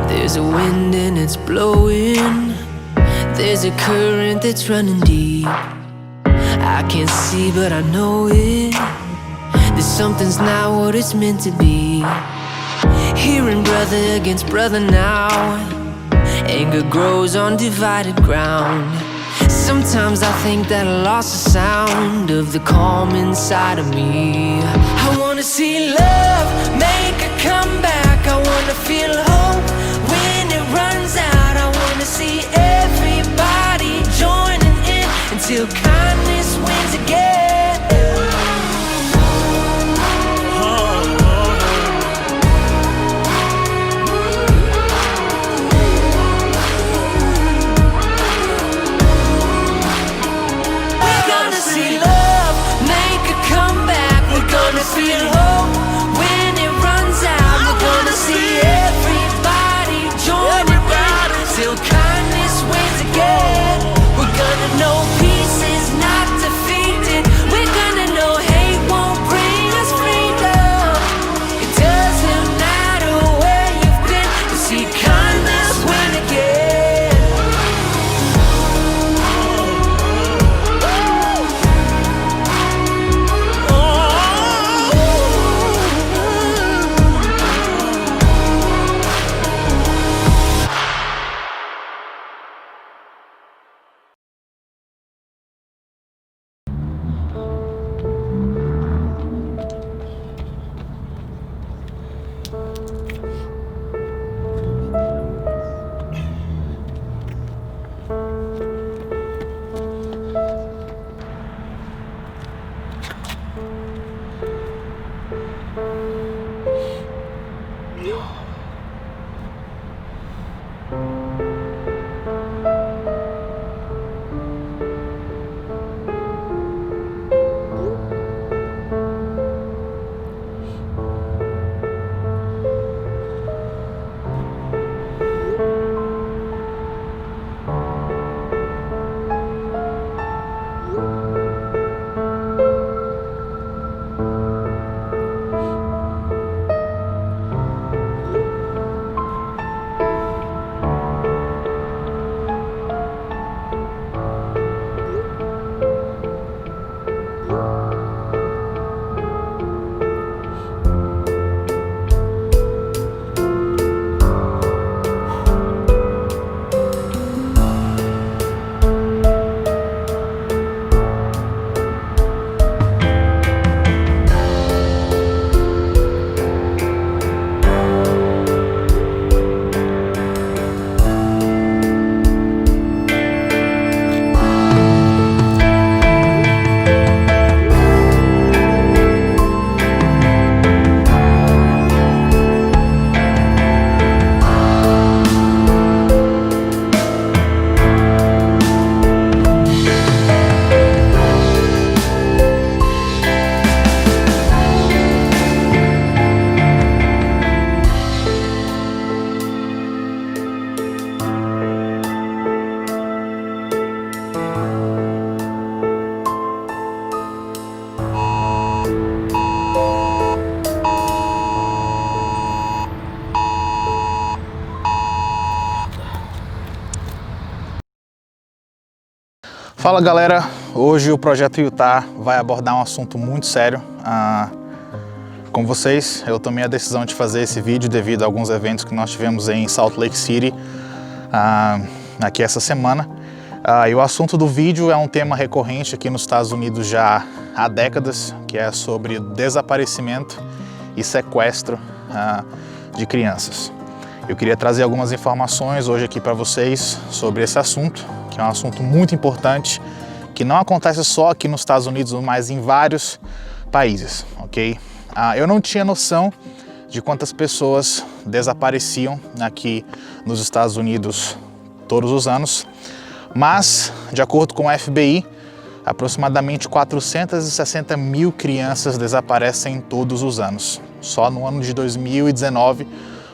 There's a wind and it's blowing. There's a current that's running deep. I can't see but I know it. That something's not what it's meant to be. Hearing brother against brother now. Anger grows on divided ground. Sometimes I think that I lost the sound of the calm inside of me. I wanna see love make a comeback. I wanna feel hope when it runs out. I wanna see everybody joining in until kindness wins again. Feel hope when it runs out. We're gonna see everybody join in till kindness wins again. We're gonna know peace is not defeated. We're gonna know hate won't bring us freedom. It doesn't matter where you've been, you see kindness win again. Fala galera, hoje o Projeto Utah vai abordar um assunto muito sério. Com vocês, eu tomei a decisão de fazer esse vídeo devido a alguns eventos que nós tivemos em Salt Lake City aqui essa semana. E o assunto do vídeo é um tema recorrente aqui nos Estados Unidos já há décadas, que é sobre desaparecimento e sequestro de crianças. Eu queria trazer algumas informações hoje aqui para vocês sobre esse assunto, que é um assunto muito importante, que não acontece só aqui nos Estados Unidos, mas em vários países, ok? Eu não tinha noção de quantas pessoas desapareciam aqui nos Estados Unidos todos os anos, mas, de acordo com o FBI, aproximadamente 460 mil crianças desaparecem todos os anos. Só no ano de 2019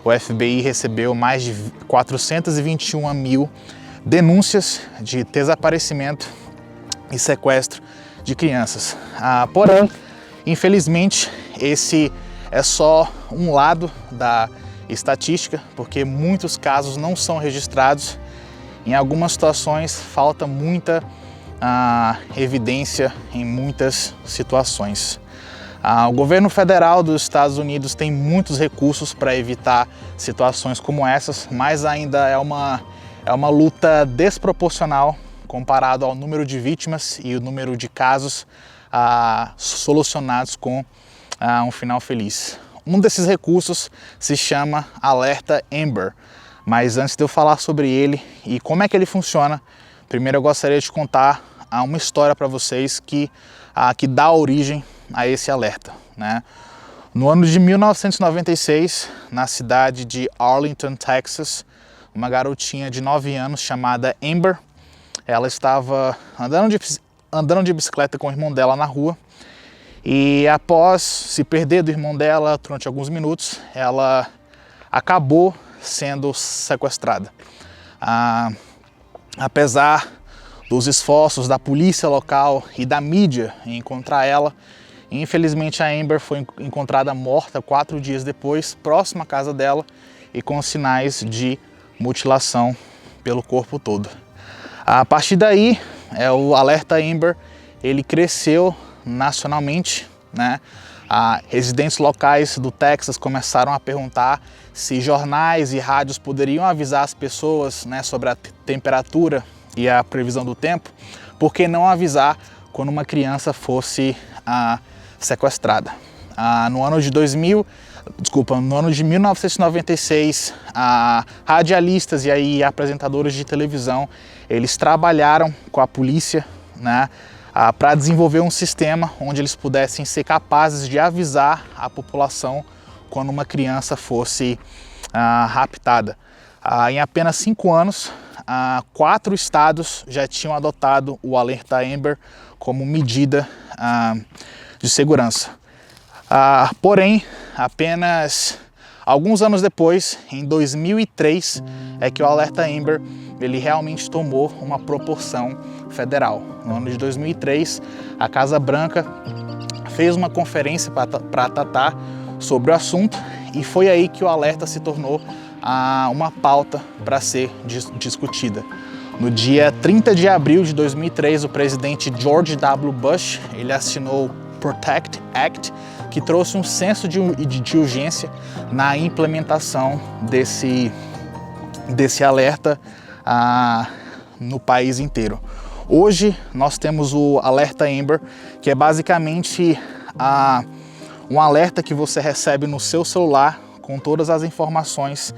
o FBI recebeu mais de 421 mil denúncias de desaparecimento e sequestro de crianças. Porém, infelizmente, esse é só um lado da estatística, porque muitos casos não são registrados. Em algumas situações, falta muita evidência em muitas situações. O governo federal dos Estados Unidos tem muitos recursos para evitar situações como essas, mas ainda é uma luta desproporcional comparado ao número de vítimas e o número de casos solucionados com um final feliz. Um desses recursos se chama Alerta Amber, mas antes de eu falar sobre ele e como é que ele funciona, primeiro eu gostaria de contar uma história para vocês que dá origem a esse alerta, né? No ano de 1996, na cidade de Arlington, Texas, uma garotinha de 9 anos chamada Amber, ela estava andando de bicicleta com o irmão dela na rua e após se perder do irmão dela durante alguns minutos, ela acabou sendo sequestrada. Apesar dos esforços da polícia local e da mídia em encontrar ela, infelizmente a Amber foi encontrada morta 4 dias depois, próxima à casa dela e com sinais de mutilação pelo corpo todo. A partir daí, o alerta Amber ele cresceu nacionalmente, né? Residentes locais do Texas começaram a perguntar se jornais e rádios poderiam avisar as pessoas, né, sobre a temperatura e a previsão do tempo, por que não avisar quando uma criança fosse sequestrada? No ano de 1996, radialistas e apresentadores de televisão, eles trabalharam com a polícia, né, para desenvolver um sistema onde eles pudessem ser capazes de avisar a população quando uma criança fosse raptada. Em apenas 5 anos, 4 estados já tinham adotado o alerta Amber como medida de segurança. Porém, apenas alguns anos depois, em 2003, é que o alerta Amber ele realmente tomou uma proporção federal. No ano de 2003, a Casa Branca fez uma conferência para tratar sobre o assunto e foi aí que o alerta se tornou uma pauta para ser discutida. No dia 30 de abril de 2003, o presidente George W. Bush ele assinou o Protect Act, que trouxe um senso de urgência na implementação desse alerta no país inteiro. Hoje nós temos o alerta Amber, que é basicamente um alerta que você recebe no seu celular com todas as informações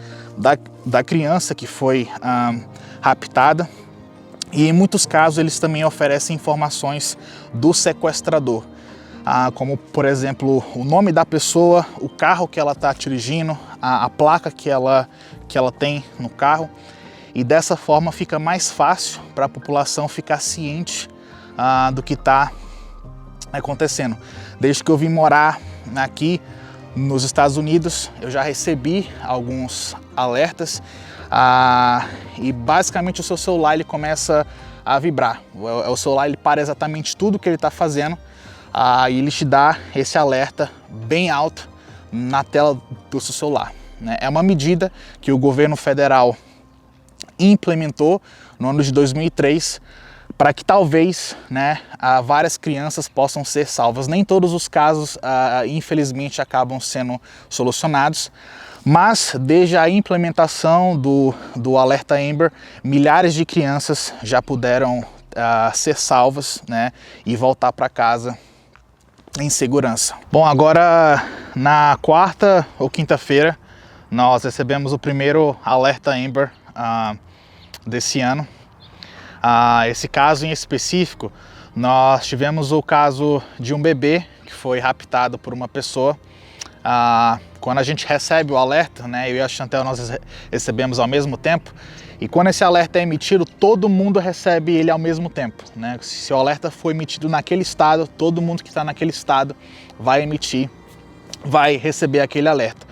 da criança que foi raptada, e em muitos casos eles também oferecem informações do sequestrador, como por exemplo o nome da pessoa, o carro que ela está dirigindo, a placa que ela tem no carro, e dessa forma fica mais fácil para a população ficar ciente do que está acontecendo. Desde que eu vim morar aqui nos Estados Unidos, eu já recebi alguns alertas e basicamente o seu celular ele começa a vibrar. O celular ele para exatamente tudo que ele está fazendo e ele te dá esse alerta bem alto na tela do seu celular, né? É uma medida que o governo federal implementou no ano de 2003 para que talvez, né, várias crianças possam ser salvas. Nem todos os casos, infelizmente, acabam sendo solucionados, mas desde a implementação do alerta Amber, milhares de crianças já puderam ser salvas, né, e voltar para casa em segurança. Bom, agora na quarta ou quinta-feira nós recebemos o primeiro alerta Amber desse ano. Esse caso em específico, nós tivemos o caso de um bebê que foi raptado por uma pessoa. Quando a gente recebe o alerta, né, eu e a Chantel nós recebemos ao mesmo tempo, e quando esse alerta é emitido, todo mundo recebe ele ao mesmo tempo, né? Se o alerta foi emitido naquele estado, todo mundo que está naquele estado vai receber aquele alerta.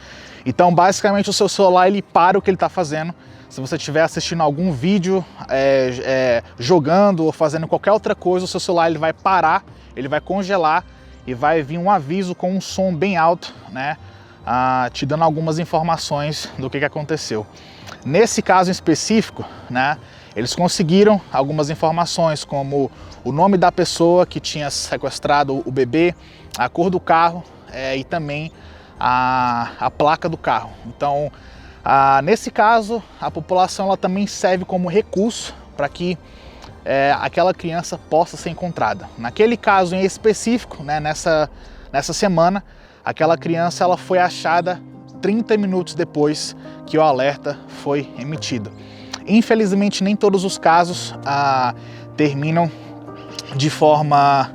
Então, basicamente, o seu celular ele para o que ele está fazendo. Se você estiver assistindo algum vídeo, jogando ou fazendo qualquer outra coisa, o seu celular ele vai parar, ele vai congelar e vai vir um aviso com um som bem alto, né? Te dando algumas informações do que aconteceu. Nesse caso em específico, né? Eles conseguiram algumas informações como o nome da pessoa que tinha sequestrado o bebê, a cor do carro e também a placa do carro. Então, nesse caso, a população ela também serve como recurso para que aquela criança possa ser encontrada. Naquele caso em específico, né, nessa semana, aquela criança ela foi achada 30 minutos depois que o alerta foi emitido. Infelizmente, nem todos os casos terminam de forma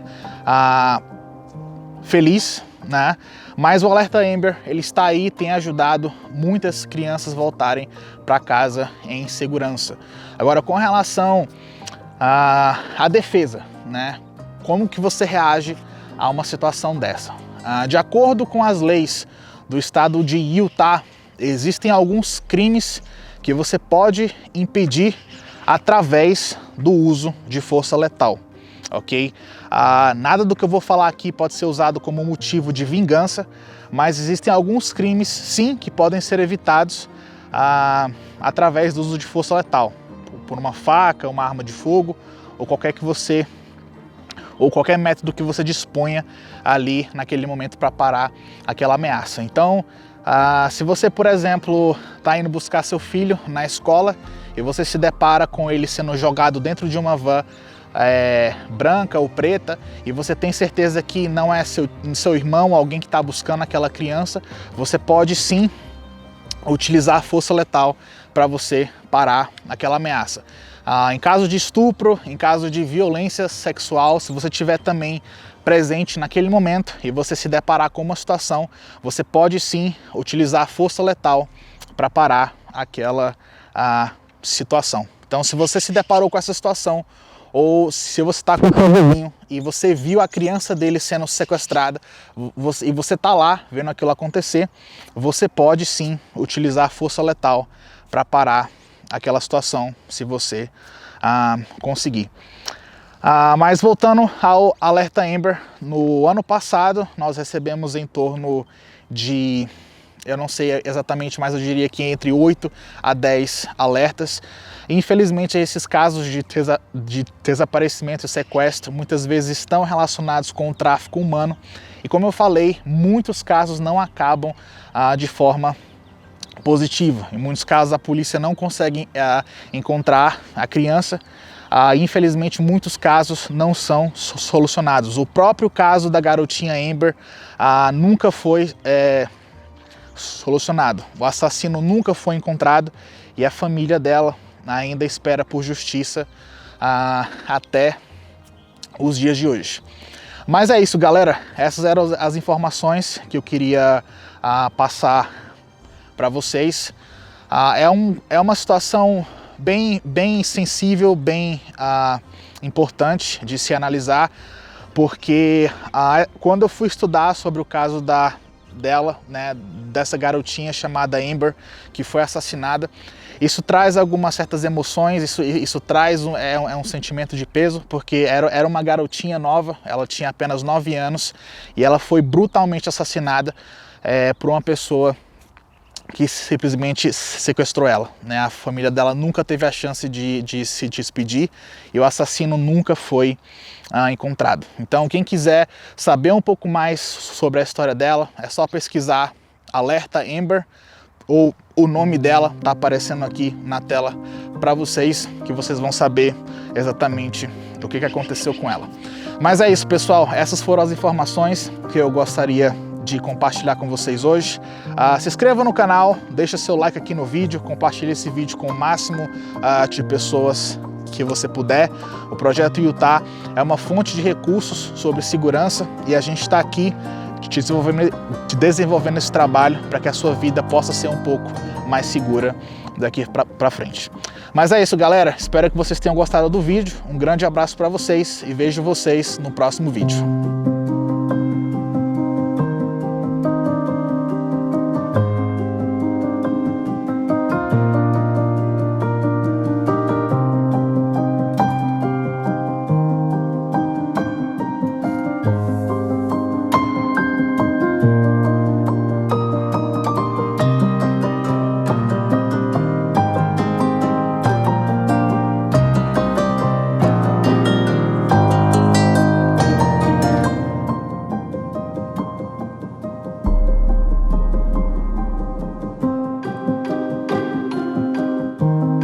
feliz, né? Mas o Alerta Amber ele está aí, tem ajudado muitas crianças voltarem para casa em segurança. Agora, com relação à defesa, né? Como que você reage a uma situação dessa? De acordo com as leis do estado de Utah, existem alguns crimes que você pode impedir através do uso de força letal, ok? Nada do que eu vou falar aqui pode ser usado como motivo de vingança, mas existem alguns crimes, sim, que podem ser evitados através do uso de força letal, por uma faca, uma arma de fogo ou qualquer método que você disponha ali naquele momento para parar aquela ameaça. Então, se você, por exemplo, está indo buscar seu filho na escola e você se depara com ele sendo jogado dentro de uma van branca ou preta e você tem certeza que não é seu irmão, alguém que está buscando aquela criança, você pode sim utilizar a força letal para você parar aquela ameaça. Em caso de estupro, em caso de violência sexual, se você tiver também presente naquele momento e você se deparar com uma situação, você pode sim utilizar a força letal para parar aquela situação. Então, se você se deparou com essa situação, ou se você está com um cachorrinho e você viu a criança dele sendo sequestrada e você está lá vendo aquilo acontecer, você pode sim utilizar a força letal para parar aquela situação, se você conseguir. Mas voltando ao Alerta Amber, no ano passado nós recebemos em torno de, eu não sei exatamente, mas eu diria que entre 8 a 10 alertas. Infelizmente, esses casos de desaparecimento e sequestro muitas vezes estão relacionados com o tráfico humano. E como eu falei, muitos casos não acabam de forma positiva. Em muitos casos, a polícia não consegue encontrar a criança. Infelizmente, muitos casos não são solucionados. O próprio caso da garotinha Amber nunca foi solucionado. O assassino nunca foi encontrado e a família dela ainda espera por justiça até os dias de hoje. Mas é isso, galera. Essas eram as informações que eu queria passar para vocês. É uma situação bem sensível, bem importante de se analisar, porque quando eu fui estudar sobre o caso dela, né, dessa garotinha chamada Amber, que foi assassinada, isso traz algumas certas emoções, isso traz um sentimento de peso, porque era uma garotinha nova, ela tinha apenas 9 anos e ela foi brutalmente assassinada por uma pessoa que simplesmente sequestrou ela, né? A família dela nunca teve a chance de se despedir e o assassino nunca foi encontrado. Então, quem quiser saber um pouco mais sobre a história dela, é só pesquisar Alerta Amber, ou o nome dela está aparecendo aqui na tela para vocês, que vocês vão saber exatamente o que aconteceu com ela. Mas é isso, pessoal, essas foram as informações que eu gostaria de compartilhar com vocês hoje. Se inscreva no canal, deixa seu like aqui no vídeo, compartilhe esse vídeo com o máximo de pessoas que você puder. O Projeto Utah é uma fonte de recursos sobre segurança e a gente está aqui desenvolvendo esse trabalho para que a sua vida possa ser um pouco mais segura daqui para frente. Mas é isso, galera. Espero que vocês tenham gostado do vídeo. Um grande abraço para vocês e vejo vocês no próximo vídeo.